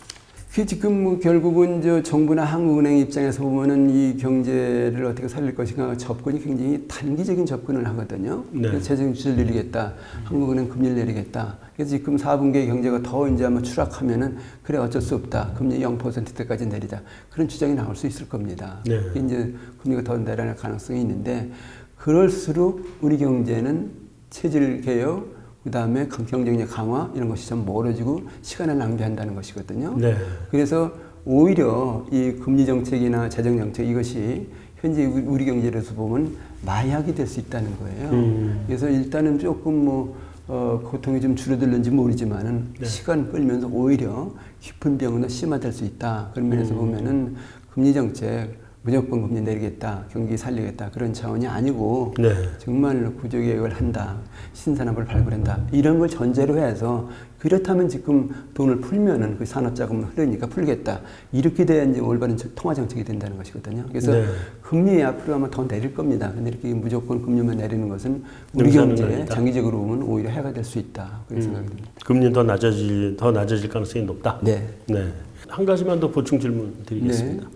Speaker 2: 그게 지금 뭐 결국은 저 정부나 한국은행 입장에서 보면은 이 경제를 어떻게 살릴 것인가 접근이 굉장히 단기적인 접근을 하거든요.
Speaker 1: 네.
Speaker 2: 그래서 재정 지수를 내리겠다. 한국은행 금리를 내리겠다. 그래서 지금 4분기의 경제가 더 이제 아마 추락하면은 그래 어쩔 수 없다. 금리 0%대까지 내리자. 그런 주장이 나올 수 있을 겁니다.
Speaker 1: 네.
Speaker 2: 이제 금리가 더 내려갈 가능성이 있는데 그럴수록 우리 경제는 체질 개혁 그 다음에 경쟁력 강화 이런 것이 좀 멀어지고 시간을 낭비한다는 것이거든요.
Speaker 1: 네.
Speaker 2: 그래서 오히려 이 금리 정책이나 재정 정책 이것이 현재 우리 경제에서 보면 마약이 될 수 있다는 거예요. 그래서 일단은 조금 뭐 고통이 좀 줄어들는지 모르지만은
Speaker 1: 네.
Speaker 2: 시간 끌면서 오히려 깊은 병은 더 심화될 수 있다. 그런 면에서 보면은 금리 정책 무조건 금리 내리겠다, 경기 살리겠다 그런 차원이 아니고
Speaker 1: 네.
Speaker 2: 정말 구조개혁을 한다, 신산업을 발굴한다 이런 걸 전제로 해서 그렇다면 지금 돈을 풀면은 그 산업자금은 흐르니까 풀겠다 이렇게 돼야 이제 올바른 통화 정책이 된다는 것이거든요. 그래서
Speaker 1: 네.
Speaker 2: 금리 앞으로 아마 더 내릴 겁니다. 근데 이렇게 무조건 금리만 내리는 것은 우리
Speaker 1: 능사는
Speaker 2: 경제에
Speaker 1: 아니다.
Speaker 2: 장기적으로 보면 오히려 해가 될 수 있다 그런 생각이 듭니다.
Speaker 1: 금리는 더 낮아질 가능성이 높다.
Speaker 2: 네.
Speaker 1: 네. 한 가지만 더 보충 질문 드리겠습니다.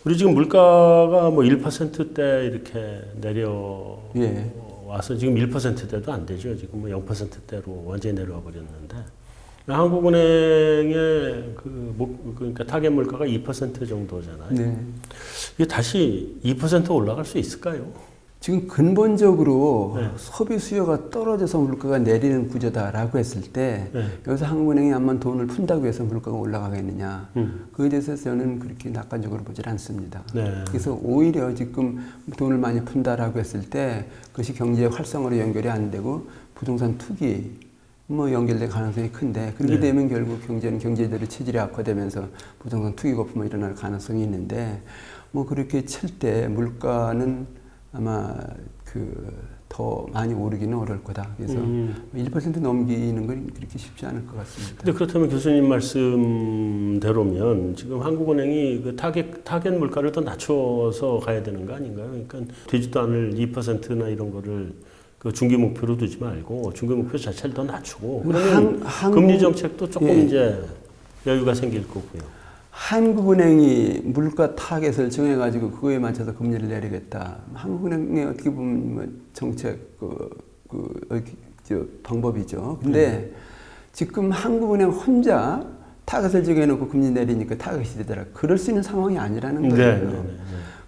Speaker 1: 우리 지금 물가가 뭐 1%대 이렇게 내려와서 지금 1%대도 안 되죠. 지금 뭐 0%대로 완전히 내려와 버렸는데 한국은행의 그러니까 타겟 물가가 2% 정도잖아요.
Speaker 2: 네.
Speaker 1: 이게 다시 2% 올라갈 수 있을까요?
Speaker 2: 지금 근본적으로
Speaker 1: 네.
Speaker 2: 소비 수요가 떨어져서 물가가 내리는 구조다라고 했을 때
Speaker 1: 네.
Speaker 2: 여기서 한국은행이 한번 돈을 푼다고 해서 물가가 올라가겠느냐 그에 대해서 저는 그렇게 낙관적으로 보질 않습니다.
Speaker 1: 네.
Speaker 2: 그래서 오히려 지금 돈을 많이 푼다라고 했을 때 그것이 경제 활성화로 연결이 안 되고 부동산 투기 뭐 연결될 가능성이 큰데 그렇게
Speaker 1: 네.
Speaker 2: 되면 결국 경제는 경제대로 체질이 악화되면서 부동산 투기 거품이 일어날 가능성이 있는데 뭐 그렇게 칠 때 물가는 아마 더 많이 오르기는 어려울 거다. 그래서 1% 넘기는 건 그렇게 쉽지 않을 것 같습니다.
Speaker 1: 근데 그렇다면 교수님 말씀대로면 지금 한국은행이 그 타겟 물가를 더 낮춰서 가야 되는 거 아닌가요? 그러니까 되지도 않을 2%나 이런 거를 그 중기 목표로 두지 말고 중기 목표 자체를 더 낮추고 그러면 금리 정책도 조금
Speaker 2: 예.
Speaker 1: 이제 여유가 생길 거고요.
Speaker 2: 한국은행이 물가 타겟을 정해가지고 그거에 맞춰서 금리를 내리겠다. 한국은행의 어떻게 보면 뭐 정책 방법이죠. 근데 지금 한국은행 혼자 타겟을 정해놓고 금리 내리니까 타겟이 되더라. 그럴 수 있는 상황이 아니라는 거예요.
Speaker 1: 네.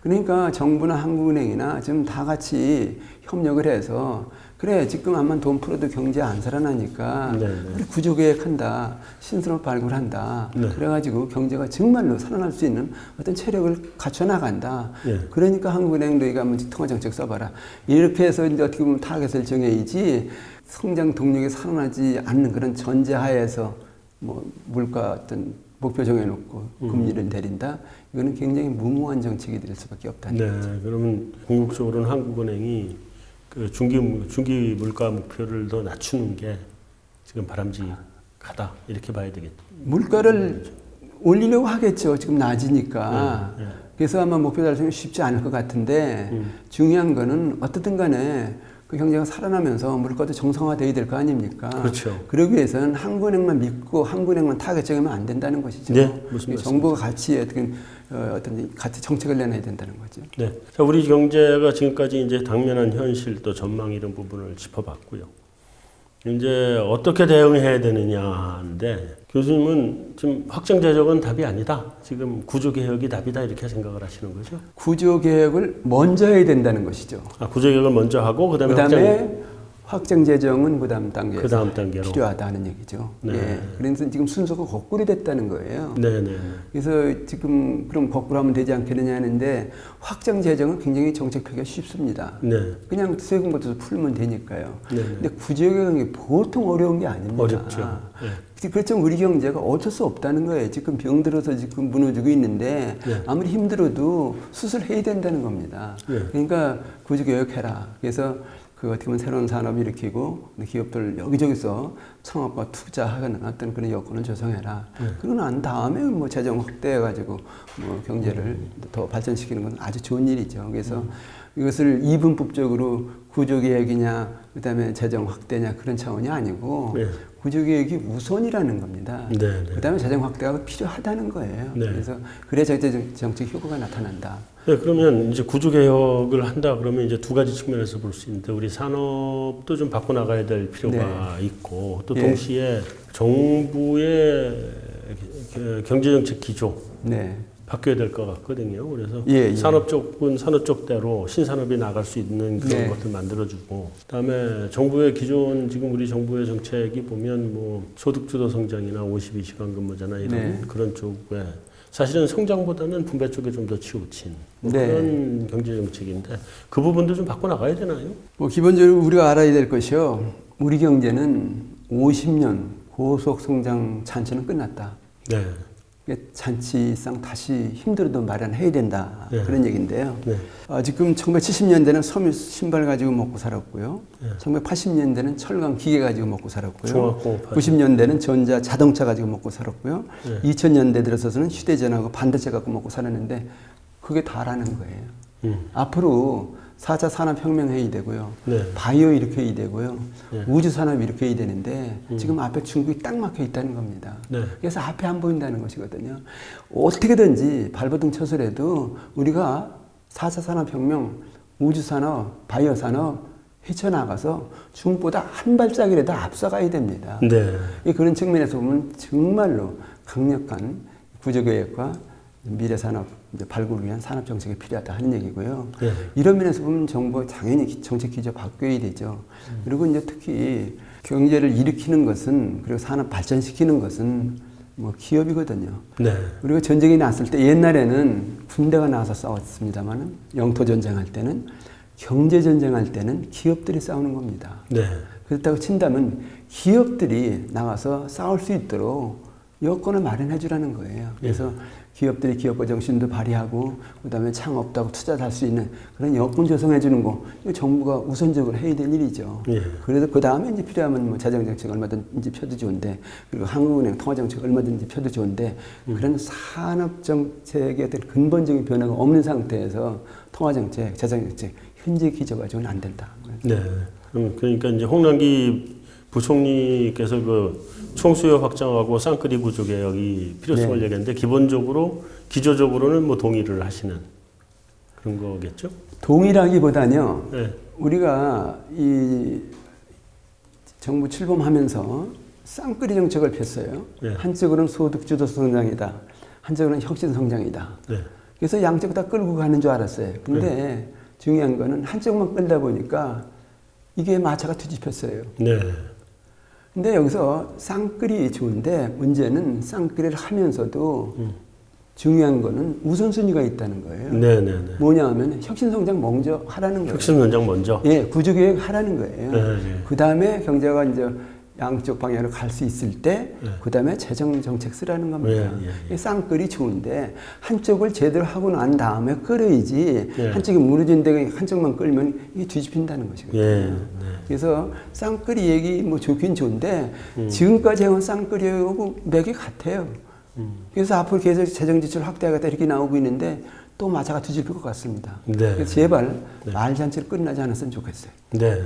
Speaker 2: 그러니까 정부나 한국은행이나 지금 다 같이 협력을 해서 그래 지금 한번 돈 풀어도 경제 안 살아나니까 우리 구조개혁한다, 신산업 발굴한다. 그래가지고 경제가 정말로 살아날 수 있는 어떤 체력을 갖춰 나간다. 그러니까 한국은행도 이거 한번 통화정책 써봐라. 이렇게 해서 이제 어떻게 보면 타겟을 정해야지 성장 동력이 살아나지 않는 그런 전제하에서 뭐 물가 어떤 목표 정해놓고 금리를 내린다. 이거는 굉장히 무모한 정책이 될 수밖에 없다는 거죠.
Speaker 1: 그러면 궁극적으로는 한국은행이 그 중기 물가 목표를 더 낮추는 게 지금 바람직하다 이렇게 봐야 되겠죠.
Speaker 2: 물가를 올리려고 하겠죠. 지금 낮으니까. 그래서 아마 목표 달성이 쉽지 않을 것 같은데 중요한 거는 어떻든 간에 그 경제가 살아나면서 물가도 정상화돼야 될 거 아닙니까?
Speaker 1: 그렇죠.
Speaker 2: 그러기 위해서는 한국은행만 믿고 한국은행만 타겟 정하면 안 된다는 것이죠.
Speaker 1: 무슨
Speaker 2: 정부가 같이 어떤 같이 정책을 내놔야 된다는 거죠.
Speaker 1: 네. 자, 우리 경제가 지금까지 이제 당면한 현실 또 전망 이런 부분을 짚어봤고요. 이제 어떻게 대응해야 되느냐인데 교수님은 지금 확정 재정은 답이 아니다. 지금 구조개혁이 답이다 이렇게 생각을 하시는 거죠?
Speaker 2: 구조개혁을 먼저 해야 된다는 것이죠.
Speaker 1: 구조개혁을 먼저 하고 그다음에
Speaker 2: 확정 재정은 그 다음
Speaker 1: 단계로
Speaker 2: 필요하다는 얘기죠. 그래서 지금 순서가 거꾸로 됐다는 거예요. 그래서 지금 그럼 거꾸로 하면 되지 않겠느냐 하는데 확정 재정은 굉장히 정책하기가 쉽습니다. 그냥 세금부터 풀면 되니까요. 근데 구조개혁이 보통 어려운 게 아닙니다.
Speaker 1: 어렵죠.
Speaker 2: 그렇죠. 우리 경제가 어쩔 수 없다는 거예요. 지금 병들어서 지금 무너지고 있는데 아무리 힘들어도 수술해야 된다는 겁니다. 그러니까 구조개혁해라. 그래서 어떻게 보면 새로운 산업을 일으키고 기업들 여기저기서 창업과 투자하는 어떤 그런 여건을 조성해라. 그러고 난 다음에 뭐 재정 확대해가지고 뭐 경제를 더 발전시키는 건 아주 좋은 일이죠. 그래서 이것을 이분법적으로 구조개혁이냐 그다음에 재정 확대냐 그런 차원이 아니고 구조개혁이 우선이라는 겁니다. 그다음에 재정 확대가 필요하다는 거예요. 그래서 그래야 정책 효과가 나타난다.
Speaker 1: 그러면 이제 구조개혁을 한다 그러면 이제 두 가지 측면에서 볼 수 있는데 우리 산업도 좀 바꿔 나가야 될 필요가 있고 또 동시에 정부의 경제정책 기조 바뀌어야 될 것 같거든요. 그래서 산업 쪽은 산업 쪽대로 신산업이 나갈 수 있는 그런 것들 만들어주고, 그다음에 정부의 기존 지금 우리 정부의 정책이 보면 뭐 소득주도 성장이나 52시간 근무제나 이런 그런 쪽에 사실은 성장보다는 분배 쪽에 좀 더 치우친 그런 경제 정책인데 그 부분도 좀 바꿔 나가야 되나요?
Speaker 2: 뭐 기본적으로 우리가 알아야 될 것이요. 우리 경제는 50년 고속 성장 잔치는 끝났다. 잔치상 다시 힘들어도 마련해야 된다.
Speaker 1: 네.
Speaker 2: 그런 얘기인데요.
Speaker 1: 네.
Speaker 2: 지금 1970년대는 섬유 신발 가지고 먹고 살았고요.
Speaker 1: 네.
Speaker 2: 1980년대는 철강 기계 가지고 먹고 살았고요.
Speaker 1: 중화공업
Speaker 2: 90년대는 전자 자동차 가지고 먹고 살았고요.
Speaker 1: 네.
Speaker 2: 2000년대 들어서서는 휴대전화하고 반도체 갖고 먹고 살았는데 그게 다라는 거예요. 앞으로 4차 산업혁명 해야 되고요.
Speaker 1: 네.
Speaker 2: 바이오 이렇게 해야 되고요.
Speaker 1: 네.
Speaker 2: 우주산업 이렇게 해야 되는데 지금 앞에 중국이 딱 막혀 있다는 겁니다.
Speaker 1: 네.
Speaker 2: 그래서 앞에 안 보인다는 것이거든요. 어떻게든지 발버둥 쳐서라도 우리가 4차 산업혁명, 우주산업, 바이오산업 헤쳐나가서 중국보다 한 발짝이라도 앞서가야 됩니다.
Speaker 1: 네.
Speaker 2: 그런 측면에서 보면 정말로 강력한 구조계획과 미래산업 발굴을 위한 산업정책이 필요하다 하는 얘기고요.
Speaker 1: 네.
Speaker 2: 이런 면에서 보면 정부가 당연히 정책 기조 바뀌어야 되죠. 그리고 이제 특히 경제를 일으키는 것은 그리고 산업 발전시키는 것은 뭐 기업이거든요.
Speaker 1: 네.
Speaker 2: 우리가 전쟁이 났을 때 옛날에는 군대가 나와서 싸웠습니다만 영토 전쟁할 때는 경제 전쟁할 때는 기업들이 싸우는 겁니다.
Speaker 1: 네.
Speaker 2: 그렇다고 친다면 기업들이 나가서 싸울 수 있도록 여건을 마련해 주라는 거예요. 그래서 기업들이 기업가 정신도 발휘하고 그다음에 창업도 하고 투자도 할 수 있는 그런 여건 조성해 주는 거 이거 정부가 우선적으로 해야 될 일이죠.
Speaker 1: 예.
Speaker 2: 그래서 그 다음에 이제 필요하면 뭐 재정정책 얼마든지 펴도 좋은데 그리고 한국은행 통화정책 얼마든지 펴도 좋은데 그런 산업정책에 대한 근본적인 변화가 없는 상태에서 통화정책, 재정정책 현재 기조 가지고는 안 된다.
Speaker 1: 네. 그러니까 이제 홍남기 부총리께서 그 총수요 확장하고 쌍끌이 구조 개혁이 필요성을
Speaker 2: 네.
Speaker 1: 얘기했는데 기본적으로 기조적으로는 뭐 동의를 하시는 그런 거겠죠?
Speaker 2: 동일하기보다는요.
Speaker 1: 네.
Speaker 2: 우리가 이 정부 출범하면서 쌍끌이 정책을 폈어요.
Speaker 1: 네.
Speaker 2: 한쪽으로는 소득주도 성장이다. 한쪽으로는 혁신 성장이다.
Speaker 1: 네.
Speaker 2: 그래서 양쪽 다 끌고 가는 줄 알았어요. 근데 중요한 거는 한쪽만 끌다 보니까 이게 마차가 뒤집혔어요.
Speaker 1: 네.
Speaker 2: 근데 여기서 쌍끌이 좋은데 문제는 쌍끌이를 하면서도 중요한 거는 우선순위가 있다는 거예요.
Speaker 1: 네, 네, 네.
Speaker 2: 뭐냐 하면 혁신성장 먼저 하라는 거예요.
Speaker 1: 혁신 전장 먼저.
Speaker 2: 예, 구조개혁 하라는 거예요.
Speaker 1: 네, 네.
Speaker 2: 그 다음에 경제가 이제 양쪽 방향으로 갈 수 있을 때,
Speaker 1: 네.
Speaker 2: 그 다음에 재정정책 쓰라는 겁니다.
Speaker 1: 네, 네, 네.
Speaker 2: 이 쌍끌이 좋은데, 한쪽을 제대로 하고 난 다음에 끌어야지,
Speaker 1: 네.
Speaker 2: 한쪽이 무너진데 한쪽만 끌면 이게 뒤집힌다는 것이거든요.
Speaker 1: 네, 네.
Speaker 2: 그래서 쌍끌이 얘기 뭐 좋긴 좋은데, 지금까지 해온 쌍끌이하고 맥이 같아요. 그래서 앞으로 계속 재정지출 확대하겠다 이렇게 나오고 있는데, 또 마차가 뒤집힐 것 같습니다.
Speaker 1: 네.
Speaker 2: 그래서 제발 말잔치로 끝나지 않았으면 좋겠어요.
Speaker 1: 네.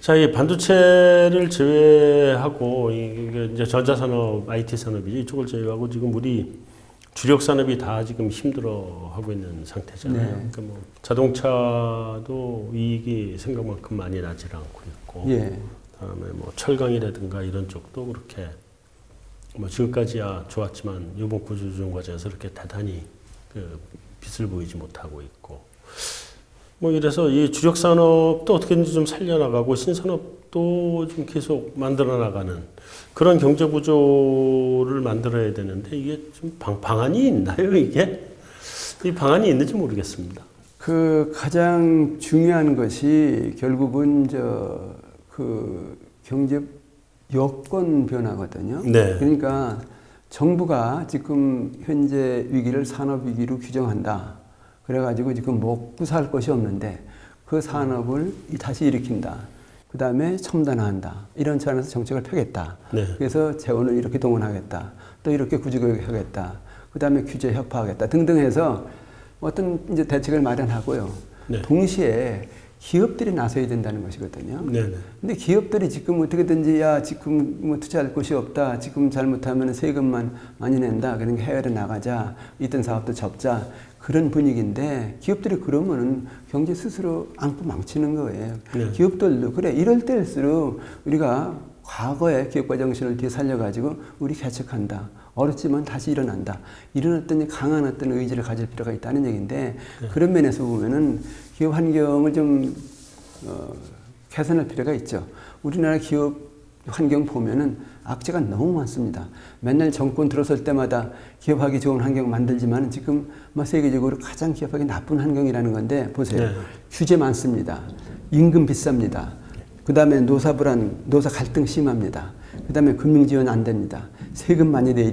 Speaker 1: 자, 이 반도체를 제외하고 이게 이제 전자산업, IT 산업이지 이쪽을 제외하고 지금 우리 주력 산업이 다 지금 힘들어하고 있는 상태잖아요.
Speaker 2: 네.
Speaker 1: 그러니까 뭐 자동차도 이익이 생각만큼 많이 나질 않고 있고,
Speaker 2: 예.
Speaker 1: 그다음에 뭐 철강이라든가 이런 쪽도 그렇게 뭐 지금까지야 좋았지만 이번 구조조정 과정에서 그렇게 대단히 그 빛을 보이지 못하고 있고. 뭐 이래서 이 주력 산업도 어떻게든지 좀 살려나가고 신산업도 좀 계속 만들어 나가는 그런 경제 구조를 만들어야 되는데 이게 좀 방안이 있나요, 이게? 이 방안이 있는지 모르겠습니다.
Speaker 2: 그 가장 중요한 것이 결국은 그 경제 여건 변화거든요.
Speaker 1: 네.
Speaker 2: 그러니까 정부가 지금 현재 위기를 산업 위기로 규정한다. 그래가지고 지금 먹고 살 것이 없는데 그 산업을 다시 일으킨다. 그 다음에 첨단화한다. 이런 차원에서 정책을 펴겠다.
Speaker 1: 네.
Speaker 2: 그래서 재원을 이렇게 동원하겠다. 또 이렇게 구조개혁하겠다. 그 다음에 규제 협파하겠다. 등등 해서 어떤 이제 대책을 마련하고요.
Speaker 1: 네.
Speaker 2: 동시에 기업들이 나서야 된다는 것이거든요.
Speaker 1: 네네.
Speaker 2: 근데 기업들이 지금 어떻게든지 지금 뭐 투자할 곳이 없다. 지금 잘못하면 세금만 많이 낸다. 그러니까 해외로 나가자. 있던 사업도 접자. 그런 분위기인데 기업들이 그러면은 경제 스스로 안고 망치는 거예요.
Speaker 1: 네.
Speaker 2: 기업들도 그래 이럴 때일수록 우리가 과거의 기업가 정신을 뒤에 살려가지고 우리 개척한다. 어렵지만 다시 일어난다. 이런 어떤 강한 어떤 의지를 가질 필요가 있다는 얘기인데 그런 면에서 보면은 기업 환경을 좀 개선할 필요가 있죠. 우리나라 기업 환경 보면은 악재가 너무 많습니다. 맨날 정권 들어설 때마다 기업하기 좋은 환경 만들지만 지금 뭐 세계적으로 가장 기업하기 나쁜 환경이라는 건데 보세요.
Speaker 1: 네.
Speaker 2: 규제 많습니다. 임금 비쌉니다. 그 다음에 노사 불안, 노사 갈등 심합니다. 그 다음에 금융 지원 안 됩니다. 세금 많이 내야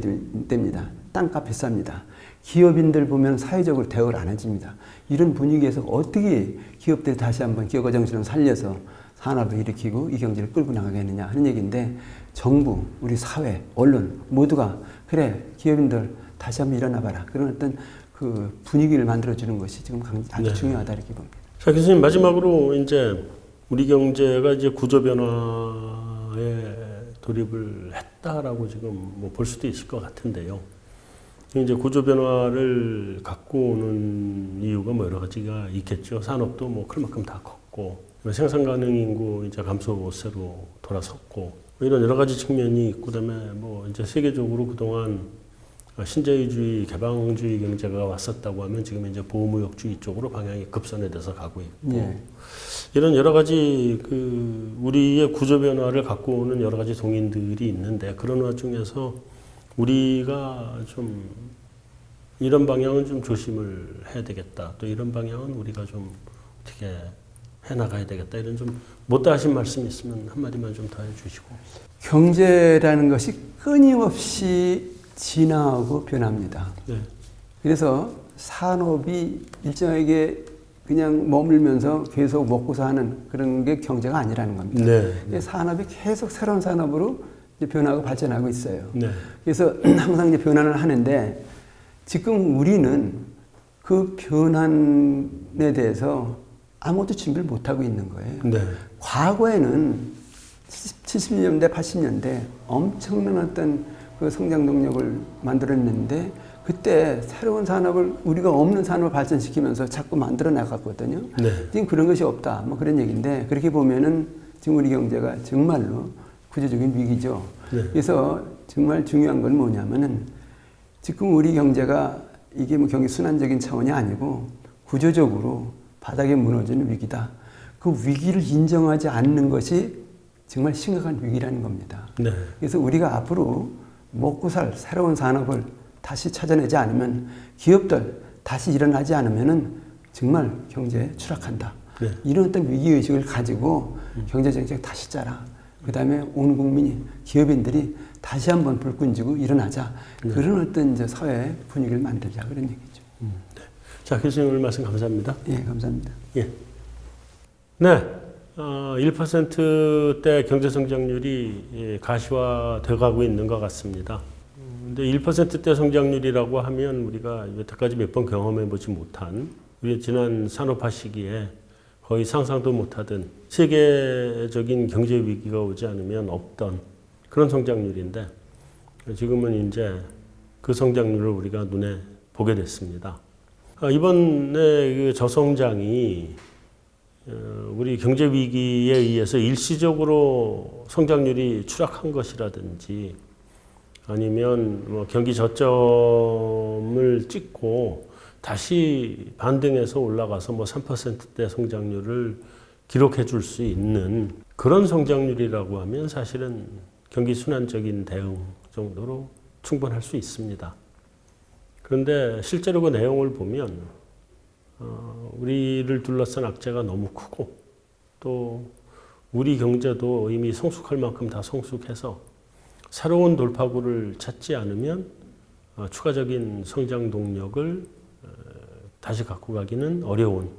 Speaker 2: 됩니다. 땅값 비쌉니다. 기업인들 보면 사회적으로 대우를 안 해줍니다. 이런 분위기에서 어떻게 기업들이 다시 한번 기업가 정신을 살려서 산업을 일으키고 이 경제를 끌고 나가겠느냐 하는 얘기인데, 정부, 우리 사회, 언론 모두가 그래 기업인들 다시 한번 일어나봐라, 그런 어떤 그 분위기를 만들어주는 것이 지금 아주 중요하다 이렇게 봅니다.
Speaker 1: 자, 교수님, 마지막으로 이제 우리 경제가 이제 구조 변화에 돌입을 했다라고 지금 뭐 볼 수도 있을 것 같은데요. 이제 구조 변화를 갖고 오는 이유가 뭐 여러 가지가 있겠죠. 산업도 뭐 클 만큼 다 컸고, 생산 가능 인구 이제 감소세로 돌아섰고, 뭐 이런 여러 가지 측면이 있고, 그다음에 뭐 이제 세계적으로 그동안 신자유주의, 개방주의 경제가 왔었다고 하면 지금 이제 보호무역주의 쪽으로 방향이 급선에 돼서 가고 있고, 이런 여러 가지 그 우리의 구조 변화를 갖고 오는 여러 가지 동인들이 있는데, 그런 와중에서 우리가 좀 이런 방향은 좀 조심을 해야 되겠다, 또 이런 방향은 우리가 좀 어떻게 해나가야 되겠다, 이런 좀 못다 하신 말씀이 있으면 한마디만 좀 더 해주시고.
Speaker 2: 경제라는 것이 끊임없이 진화하고 변합니다.
Speaker 1: 네.
Speaker 2: 그래서 산업이 일정하게 그냥 머물면서 계속 먹고 사는 그런 게 경제가 아니라는 겁니다.
Speaker 1: 네.
Speaker 2: 산업이 계속 새로운 산업으로 이제 변하고 발전하고 있어요.
Speaker 1: 네.
Speaker 2: 그래서 항상 이제 변화를 하는데, 지금 우리는 그 변환에 대해서 아무것도 준비를 못하고 있는 거예요.
Speaker 1: 네.
Speaker 2: 과거에는 70년대, 80년대 엄청난 어떤 그 성장 동력을 만들어냈는데, 그때 새로운 산업을 우리가 없는 산업을 발전시키면서 자꾸 만들어 나갔거든요.
Speaker 1: 네.
Speaker 2: 지금 그런 것이 없다, 뭐 그런 얘기인데, 그렇게 보면은 지금 우리 경제가 정말로 구조적인 위기죠.
Speaker 1: 네.
Speaker 2: 그래서 정말 중요한 건 뭐냐면은, 지금 우리 경제가 이게 뭐 경기 순환적인 차원이 아니고 구조적으로 바닥에 무너지는 위기다. 그 위기를 인정하지 않는 것이 정말 심각한 위기라는 겁니다.
Speaker 1: 네.
Speaker 2: 그래서 우리가 앞으로 먹고 살 새로운 산업을 다시 찾아내지 않으면, 기업들 다시 일어나지 않으면은 정말 경제에 추락한다.
Speaker 1: 네.
Speaker 2: 이런 어떤 위기의식을 가지고 경제정책 다시 짜라. 그 다음에 온 국민이, 기업인들이 다시 한번 불끈 쥐고 일어나자.
Speaker 1: 네.
Speaker 2: 그런 어떤 이제 사회 분위기를 만들자, 그런 얘기죠.
Speaker 1: 네. 자, 교수님 오늘 말씀 감사합니다.
Speaker 2: 예, 감사합니다.
Speaker 1: 예. 네. 1%대 경제 성장률이 가시화되어 가고 있는 것 같습니다. 근데 1%대 성장률이라고 하면 우리가 여태까지 몇 번 경험해 보지 못한, 우리 지난 산업화 시기에 거의 상상도 못하던 세계적인 경제 위기가 오지 않으면 없던 그런 성장률인데, 지금은 이제 그 성장률을 우리가 눈에 보게 됐습니다. 이번에 그 저성장이 우리 경제 위기에 의해서 일시적으로 성장률이 추락한 것이라든지, 아니면 뭐 경기 저점을 찍고 다시 반등해서 올라가서 뭐 3%대 성장률을 기록해 줄 수 있는 그런 성장률이라고 하면 사실은 경기 순환적인 대응 정도로 충분할 수 있습니다. 그런데 실제로 그 내용을 보면 우리를 둘러싼 악재가 너무 크고, 또 우리 경제도 이미 성숙할 만큼 다 성숙해서 새로운 돌파구를 찾지 않으면 추가적인 성장 동력을 다시 갖고 가기는 어려운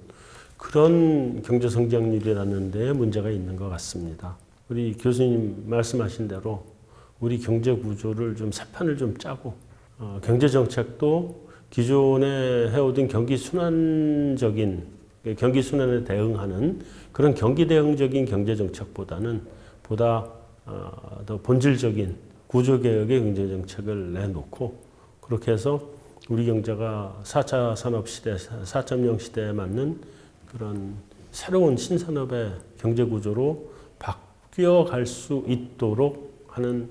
Speaker 1: 그런 경제 성장률이라는 데에 문제가 있는 것 같습니다. 우리 교수님 말씀하신 대로 우리 경제 구조를 좀 새 판을 좀 짜고, 경제 정책도 기존에 해오던 경기 순환적인, 경기 순환에 대응하는 그런 경기 대응적인 경제 정책보다는 보다 더 본질적인 구조 개혁의 경제 정책을 내놓고, 그렇게 해서 우리 경제가 4차 산업 시대, 4.0 시대에 맞는 그런 새로운 신산업의 경제 구조로 바뀌어 갈 수 있도록 하는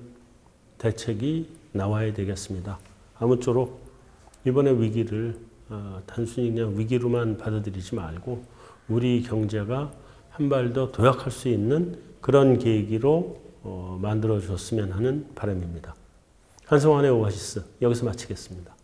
Speaker 1: 대책이 나와야 되겠습니다. 아무쪼록 이번의 위기를 단순히 그냥 위기로만 받아들이지 말고 우리 경제가 한 발 더 도약할 수 있는 그런 계기로 만들어 줬으면 하는 바람입니다. 한성환의 오아시스 여기서 마치겠습니다.